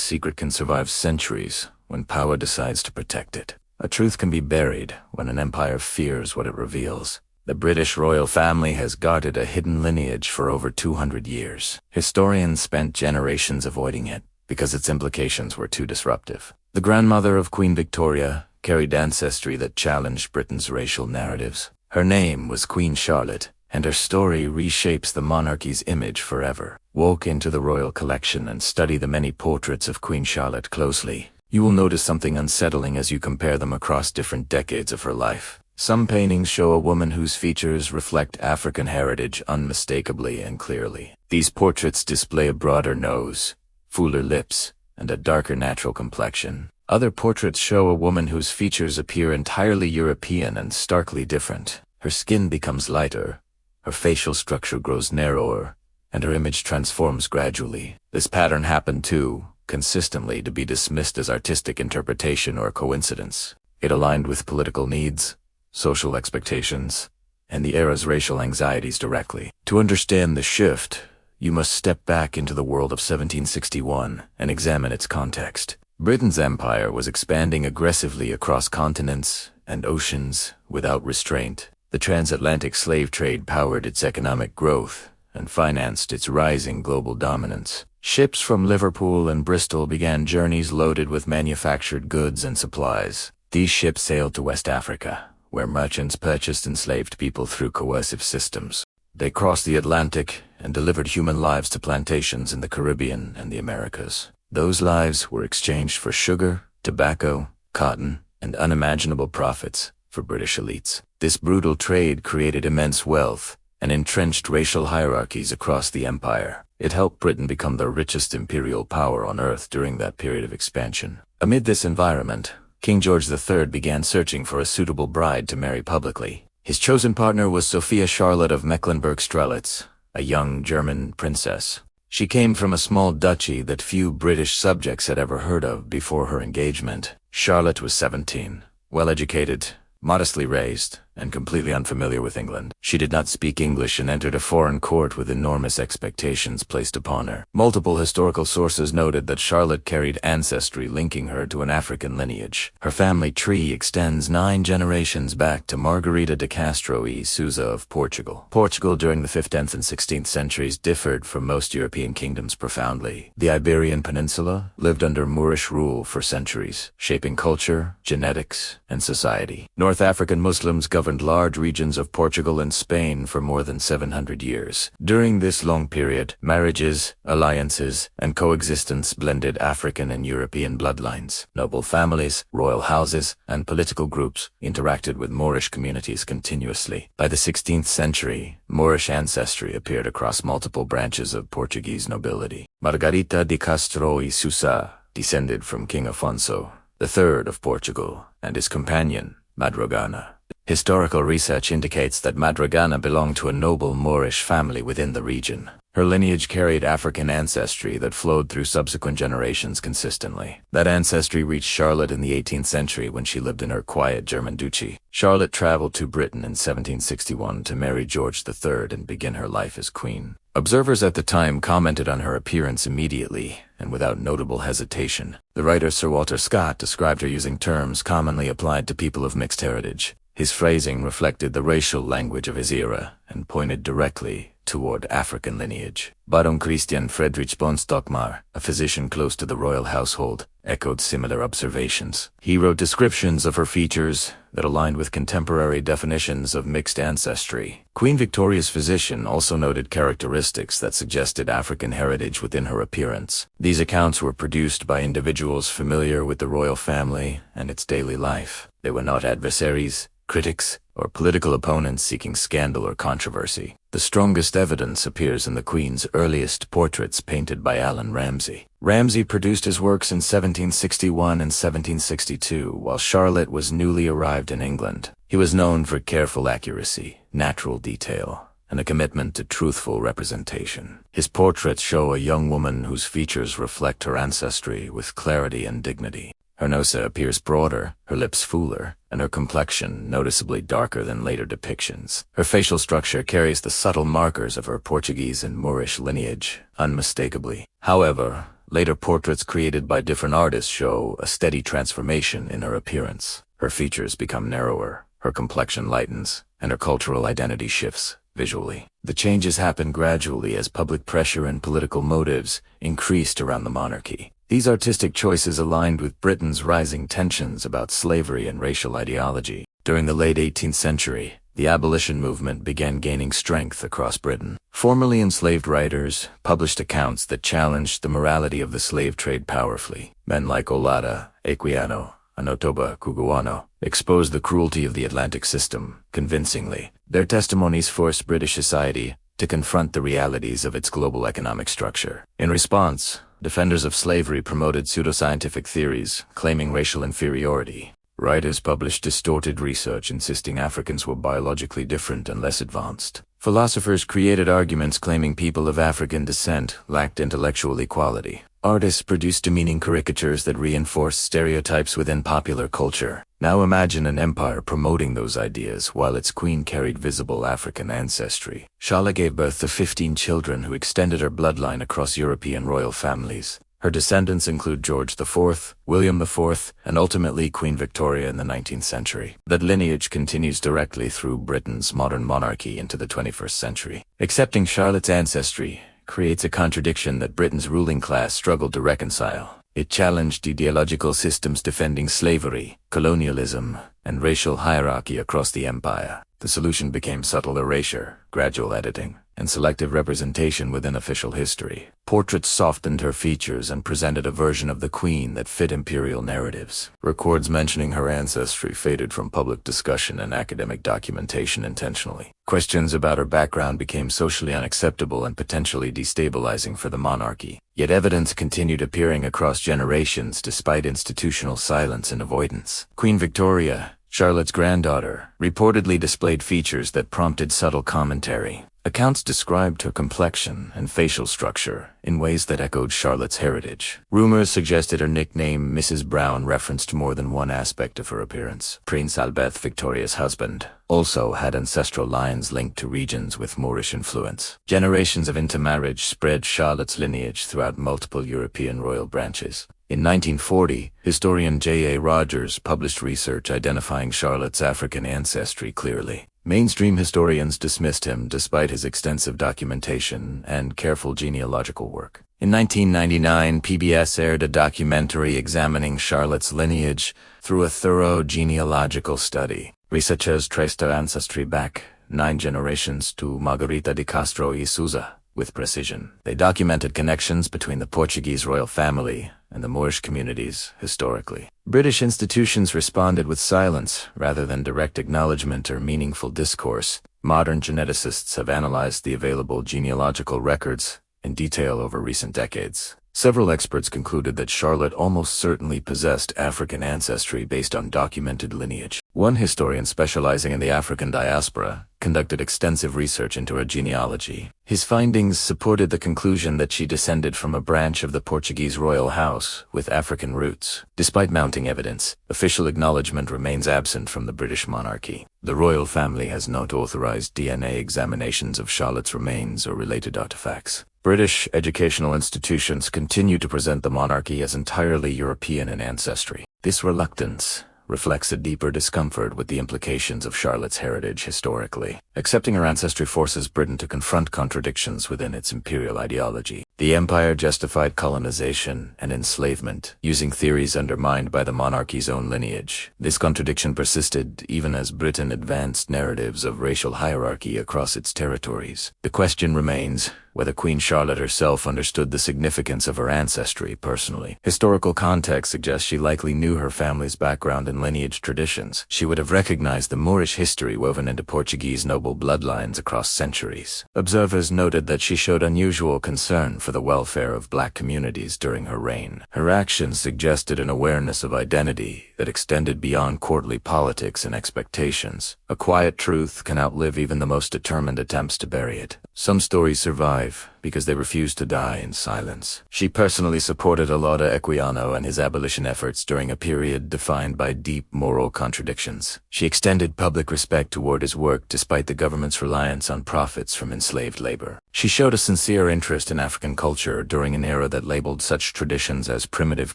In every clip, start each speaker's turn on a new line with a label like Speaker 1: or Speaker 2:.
Speaker 1: secret can survive centuries when power decides to protect it. A truth can be buried when an empire fears what it reveals. The British royal family has guarded a hidden lineage for over 200 years. Historians spent generations avoiding it because its implications were too disruptive. The grandmother of Queen Victoria carried ancestry that challenged Britain's racial narratives. Her name was Queen Charlotte, and her story reshapes the monarchy's image forever. Walk into the royal collection and study the many portraits of Queen Charlotte closely. You will notice something unsettling as you compare them across different decades of her life. Some paintings show a woman whose features reflect African heritage unmistakably and clearly. These portraits display a broader nose, fuller lips, and a darker natural complexion. Other portraits show a woman whose features appear entirely European and starkly different. Her skin becomes lighter, her facial structure grows narrower, and her image transforms gradually. This pattern happened too consistently to be dismissed as artistic interpretation or coincidence. It aligned with political needs, social expectations, and the era's racial anxieties directly. To understand the shift, you must step back into the world of 1761 and examine its context. Britain's empire was expanding aggressively across continents and oceans without restraint. The transatlantic slave trade powered its economic growth and financed its rising global dominance. Ships from Liverpool and Bristol began journeys loaded with manufactured goods and supplies. These ships sailed to West Africa, where merchants purchased enslaved people through coercive systems. They crossed the Atlantic and delivered human lives to plantations in the Caribbean and the Americas. Those lives were exchanged for sugar, tobacco, cotton, and unimaginable profits for British elites. This brutal trade created immense wealth and entrenched racial hierarchies across the empire. It helped Britain become the richest imperial power on earth during that period of expansion. Amid this environment, King George III began searching for a suitable bride to marry publicly. His chosen partner was Sophia Charlotte of Mecklenburg-Strelitz, a young German princess. She came from a small duchy that few British subjects had ever heard of before her engagement. Charlotte was 17, well-educated, modestly raised, and completely unfamiliar with England. She did not speak English and entered a foreign court with enormous expectations placed upon her. Multiple historical sources noted that Charlotte carried ancestry linking her to an African lineage. Her family tree extends 9 generations back to Margarida de Castro y Sousa of Portugal. Portugal during the 5th, 10th, and 16th centuries differed from most European kingdoms profoundly. The Iberian Peninsula lived under Moorish rule for centuries, shaping culture, genetics, and society. North African Muslims governed large regions of Portugal and Spain for more than 700 years. During this long period, marriages, alliances, and coexistence blended African and European bloodlines. Noble families, royal houses, and political groups interacted with Moorish communities continuously. By the 16th century, Moorish ancestry appeared across multiple branches of Portuguese nobility. Margarida de Castro y Sousa descended from King Afonso III of Portugal and his companion, Madrogana. Historical research indicates that Madrogana belonged to a noble Moorish family within the region. Her lineage carried African ancestry that flowed through subsequent generations consistently. That ancestry reached Charlotte in the 18th century when she lived in her quiet German duchy. Charlotte traveled to Britain in 1761 to marry George III and begin her life as queen. Observers at the time commented on her appearance immediately and without notable hesitation. The writer Sir Walter Scott described her using terms commonly applied to people of mixed heritage. His phrasing reflected the racial language of his era and pointed directly toward African lineage. Baron Christian Friedrich von Stockmar, a physician close to the royal household, echoed similar observations. He wrote descriptions of her features that aligned with contemporary definitions of mixed ancestry. Queen Victoria's physician also noted characteristics that suggested African heritage within her appearance. These accounts were produced by individuals familiar with the royal family and its daily life. They were not adversaries, critics, or political opponents seeking scandal or controversy. The strongest evidence appears in the Queen's earliest portraits painted by Allan Ramsay. Ramsay produced his works in 1761 and 1762, while Charlotte was newly arrived in England. He was known for careful accuracy, natural detail, and a commitment to truthful representation. His portraits show a young woman whose features reflect her ancestry with clarity and dignity. Her nose appears broader, her lips fuller, and her complexion noticeably darker than later depictions. Her facial structure carries the subtle markers of her Portuguese and Moorish lineage unmistakably. However, Later portraits created by different artists show a steady transformation in her appearance. Her features become narrower, her complexion lightens, and her cultural identity shifts visually. The changes happen gradually as public pressure and political motives increased around the monarchy. These artistic choices aligned with Britain's rising tensions about slavery and racial ideology. During the late 18th century, the abolition movement began gaining strength across Britain. Formerly enslaved writers published accounts that challenged the morality of the slave trade powerfully. Men like Olada, Equiano, and Otoba Cugoano exposed the cruelty of the Atlantic system convincingly. Their testimonies forced British society to confront the realities of its global economic structure. In response, defenders of slavery promoted pseudoscientific theories, claiming racial inferiority. Writers published distorted research insisting Africans were biologically different and less advanced. Philosophers created arguments claiming people of African descent lacked intellectual equality. Artists produced demeaning caricatures that reinforced stereotypes within popular culture. Now imagine an empire promoting those ideas while its queen carried visible African ancestry. Charlotte gave birth to 15 children who extended her bloodline across European royal families. Her descendants include George IV, William IV, and ultimately Queen Victoria in the 19th century. That lineage continues directly through Britain's modern monarchy into the 21st century. Accepting Charlotte's ancestry creates a contradiction that Britain's ruling class struggled to reconcile. It challenged ideological systems defending slavery, colonialism, and racial hierarchy across the empire. The solution became subtle erasure, gradual editing, and selective representation within official history. Portraits softened her features and presented a version of the queen that fit imperial narratives. Records mentioning her ancestry faded from public discussion and academic documentation intentionally. Questions about her background became socially unacceptable and potentially destabilizing for the monarchy. Yet evidence continued appearing across generations despite institutional silence and avoidance. Queen Victoria, Charlotte's granddaughter, reportedly displayed features that prompted subtle commentary. Accounts described her complexion and facial structure in ways that echoed Charlotte's heritage. Rumors suggested her nickname Mrs. Brown referenced more than one aspect of her appearance. Prince Albert, Victoria's husband, also had ancestral lines linked to regions with Moorish influence. Generations of intermarriage spread Charlotte's lineage throughout multiple European royal branches. In 1940, historian J.A. Rogers published research identifying Charlotte's African ancestry clearly. Mainstream historians dismissed him despite his extensive documentation and careful genealogical work. In 1999, PBS aired a documentary examining Charlotte's lineage through a thorough genealogical study. Researchers traced her ancestry back 9 generations to Margarita de Castro y Souza with precision. They documented connections between the Portuguese royal family and the Moorish communities historically. British institutions responded with silence rather than direct acknowledgement or meaningful discourse. Modern geneticists have analyzed the available genealogical records in detail over recent decades. Several experts concluded that Charlotte almost certainly possessed African ancestry based on documented lineage. One historian specializing in the African diaspora conducted extensive research into her genealogy. His findings supported the conclusion that she descended from a branch of the Portuguese royal house with African roots. Despite mounting evidence, official acknowledgement remains absent from the British monarchy. The royal family has not authorized DNA examinations of Charlotte's remains or related artifacts. British educational institutions continue to present the monarchy as entirely European in ancestry. This reluctance reflects a deeper discomfort with the implications of Charlotte's heritage historically. Accepting her ancestry forces Britain to confront contradictions within its imperial ideology. The empire justified colonization and enslavement, using theories undermined by the monarchy's own lineage. This contradiction persisted even as Britain advanced narratives of racial hierarchy across its territories. The question remains whether Queen Charlotte herself understood the significance of her ancestry personally. Historical context suggests she likely knew her family's background and lineage traditions. She would have recognized the Moorish history woven into Portuguese noble bloodlines across centuries. Observers noted that she showed unusual concern for the welfare of black communities during her reign. Her actions suggested an awareness of identity that extended beyond courtly politics and expectations. A quiet truth can outlive even the most determined attempts to bury it. Some stories survive, because they refused to die in silence. She personally supported Olaudah Equiano and his abolition efforts during a period defined by deep moral contradictions. She extended public respect toward his work despite the government's reliance on profits from enslaved labor. She showed a sincere interest in African culture during an era that labeled such traditions as primitive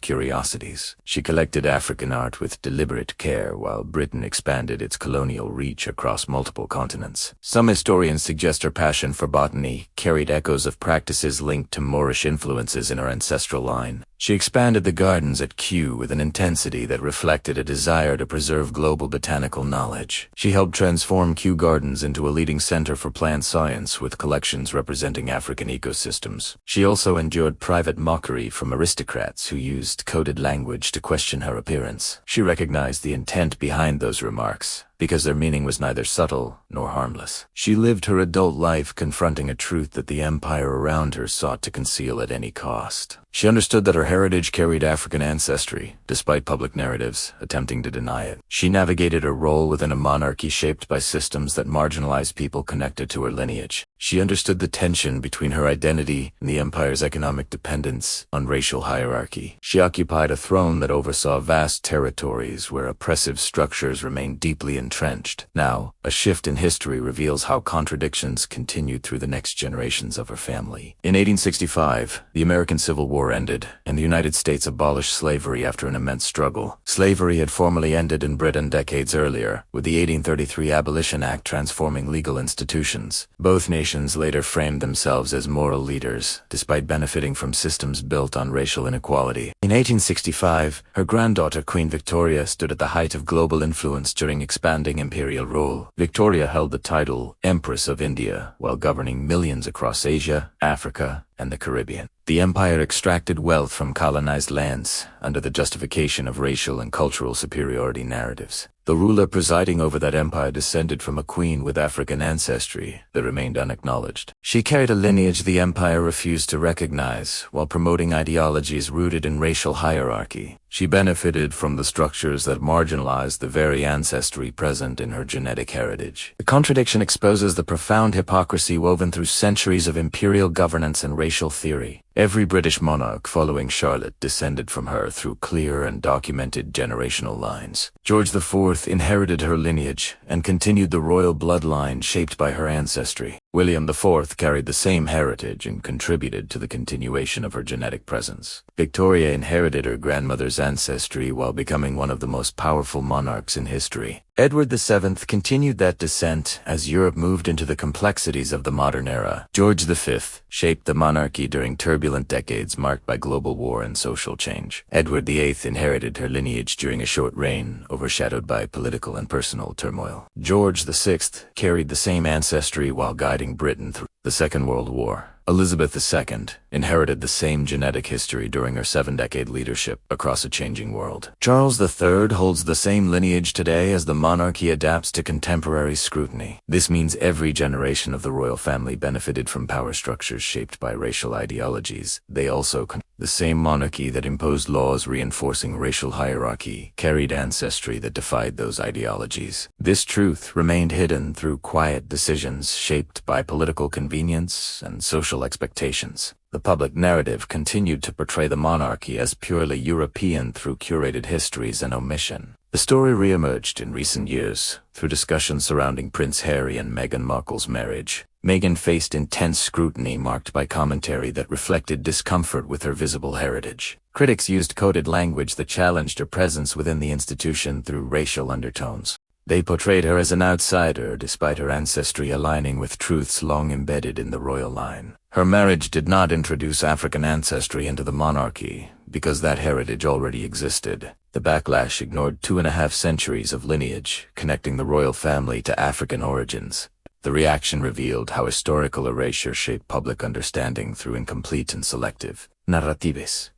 Speaker 1: curiosities. She collected African art with deliberate care while Britain expanded its colonial reach across multiple continents. Some historians suggest her passion for botany carried echoes of practices linked to Moorish influences in her ancestral line. She expanded the gardens at Kew with an intensity that reflected a desire to preserve global botanical knowledge. She helped transform Kew Gardens into a leading center for plant science with collections representing African ecosystems. She also endured private mockery from aristocrats who used coded language to question her appearance. She recognized the intent behind those remarks, because their meaning was neither subtle nor harmless. She lived her adult life confronting a truth that the empire around her sought to conceal at any cost. She understood that her heritage carried African ancestry, despite public narratives attempting to deny it. She navigated her role within a monarchy shaped by systems that marginalized people connected to her lineage. She understood the tension between her identity and the empire's economic dependence on racial hierarchy. She occupied a throne that oversaw vast territories where oppressive structures remained deeply entrenched. Now, a shift in history reveals how contradictions continued through the next generations of her family. In 1865, the American Civil War ended, and the United States abolished slavery after an immense struggle. Slavery had formally ended in Britain decades earlier, with the 1833 Abolition Act transforming legal institutions. Both nations later framed themselves as moral leaders, despite benefiting from systems built on racial inequality. In 1865, her granddaughter Queen Victoria stood at the height of global influence during expanding imperial rule. Victoria held the title Empress of India while governing millions across Asia, Africa, and the Caribbean. The empire extracted wealth from colonized lands under the justification of racial and cultural superiority narratives. The ruler presiding over that empire descended from a queen with African ancestry that remained unacknowledged. She carried a lineage the empire refused to recognize, while promoting ideologies rooted in racial hierarchy. She benefited from the structures that marginalized the very ancestry present in her genetic heritage. The contradiction exposes the profound hypocrisy woven through centuries of imperial governance and racial theory. Every British monarch following Charlotte descended from her through clear and documented generational lines. George IV inherited her lineage and continued the royal bloodline shaped by her ancestry. William IV carried the same heritage and contributed to the continuation of her genetic presence. Victoria inherited her grandmother's ancestry while becoming one of the most powerful monarchs in history. Edward VII continued that descent as Europe moved into the complexities of the modern era. George V shaped the monarchy during turbulent decades marked by global war and social change. Edward VIII inherited her lineage during a short reign, overshadowed by political and personal turmoil. George VI carried the same ancestry while guiding Britain through the Second World War. Elizabeth II inherited the same genetic history during her 7-decade leadership across a changing world. Charles III holds the same lineage today as the monarchy adapts to contemporary scrutiny. This means every generation of the royal family benefited from power structures shaped by racial ideologies. They also the same monarchy that imposed laws reinforcing racial hierarchy carried ancestry that defied those ideologies. This truth remained hidden through quiet decisions shaped by political convenience and social expectations. The public narrative continued to portray the monarchy as purely European through curated histories and omission. The story reemerged in recent years through discussions surrounding Prince Harry and Meghan Markle's marriage. Meghan faced intense scrutiny marked by commentary that reflected discomfort with her visible heritage. Critics used coded language that challenged her presence within the institution through racial undertones. They portrayed her as an outsider despite her ancestry aligning with truths long embedded in the royal line. Her marriage did not introduce African ancestry into the monarchy because that heritage already existed. The backlash ignored 2.5 centuries of lineage connecting the royal family to African origins. The reaction revealed how historical erasure shaped public understanding through incomplete and selective narratives.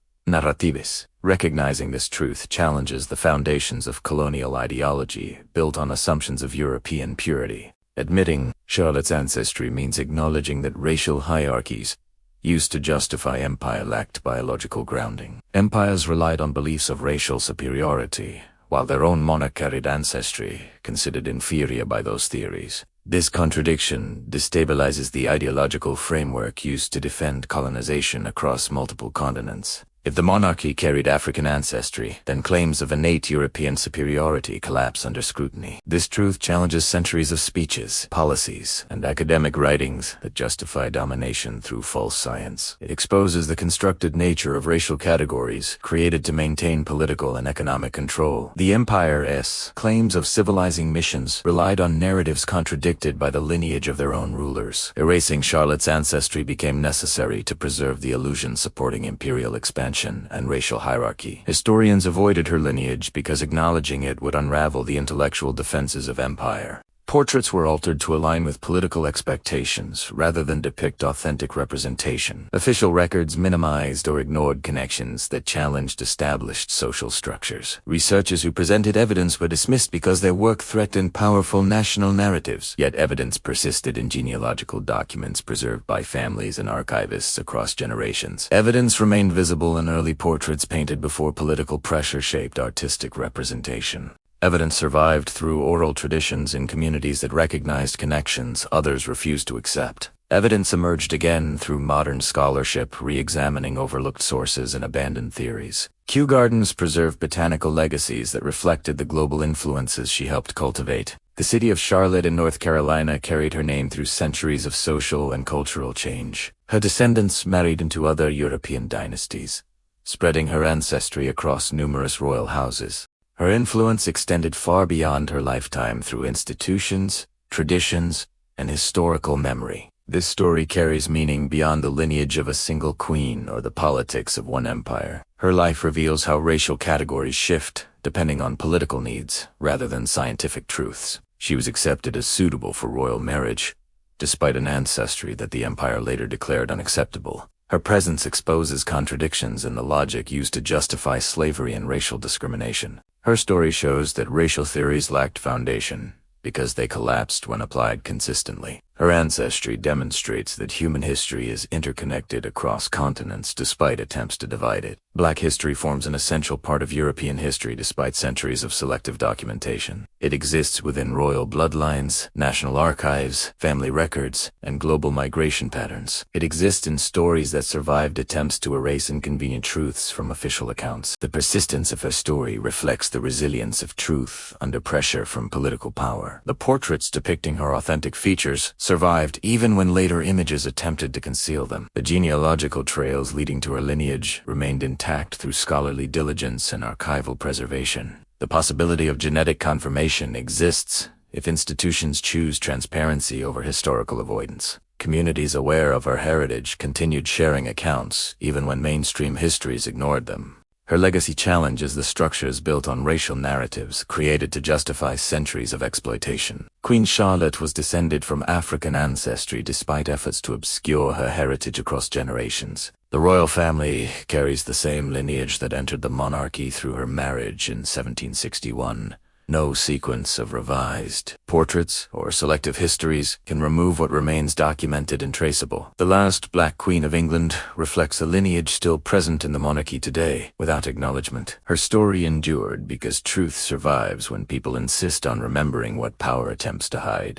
Speaker 1: Recognizing this truth challenges the foundations of colonial ideology built on assumptions of European purity. Admitting Charlotte's ancestry means acknowledging that racial hierarchies used to justify empire lacked biological grounding. Empires relied on beliefs of racial superiority, while their own monarch carried ancestry considered inferior by those theories. This contradiction destabilizes the ideological framework used to defend colonization across multiple continents. If the monarchy carried African ancestry, then claims of innate European superiority collapse under scrutiny. This truth challenges centuries of speeches, policies, and academic writings that justify domination through false science. It exposes the constructed nature of racial categories created to maintain political and economic control. The empire's claims of civilizing missions relied on narratives contradicted by the lineage of their own rulers. Erasing Charlotte's ancestry became necessary to preserve the illusion supporting imperial expansion and racial hierarchy. Historians avoided her lineage because acknowledging it would unravel the intellectual defenses of empire. Portraits were altered to align with political expectations rather than depict authentic representation. Official records minimized or ignored connections that challenged established social structures. Researchers who presented evidence were dismissed because their work threatened powerful national narratives. Yet evidence persisted in genealogical documents preserved by families and archivists across generations. Evidence remained visible in early portraits painted before political pressure shaped artistic representation. Evidence survived through oral traditions in communities that recognized connections others refused to accept. Evidence emerged again through modern scholarship, re-examining overlooked sources and abandoned theories. Kew Gardens preserved botanical legacies that reflected the global influences she helped cultivate. The city of Charlotte in North Carolina carried her name through centuries of social and cultural change. Her descendants married into other European dynasties, spreading her ancestry across numerous royal houses. Her influence extended far beyond her lifetime through institutions, traditions, and historical memory. This story carries meaning beyond the lineage of a single queen or the politics of one empire. Her life reveals how racial categories shift depending on political needs rather than scientific truths. She was accepted as suitable for royal marriage, despite an ancestry that the empire later declared unacceptable. Her presence exposes contradictions in the logic used to justify slavery and racial discrimination. Her story shows that racial theories lacked foundation because they collapsed when applied consistently. Her ancestry demonstrates that human history is interconnected across continents despite attempts to divide it. Black history forms an essential part of European history despite centuries of selective documentation. It exists within royal bloodlines, national archives, family records, and global migration patterns. It exists in stories that survived attempts to erase inconvenient truths from official accounts. The persistence of her story reflects the resilience of truth under pressure from political power. The portraits depicting her authentic features survived even when later images attempted to conceal them. The genealogical trails leading to her lineage remained intact through scholarly diligence and archival preservation. The possibility of genetic confirmation exists if institutions choose transparency over historical avoidance. Communities aware of her heritage continued sharing accounts even when mainstream histories ignored them. Her legacy challenges the structures built on racial narratives created to justify centuries of exploitation. Queen Charlotte was descended from African ancestry despite efforts to obscure her heritage across generations. The royal family carries the same lineage that entered the monarchy through her marriage in 1761. No sequence of revised portraits or selective histories can remove what remains documented and traceable. The last Black Queen of England reflects a lineage still present in the monarchy today, without acknowledgement. Her story endured because truth survives when people insist on remembering what power attempts to hide.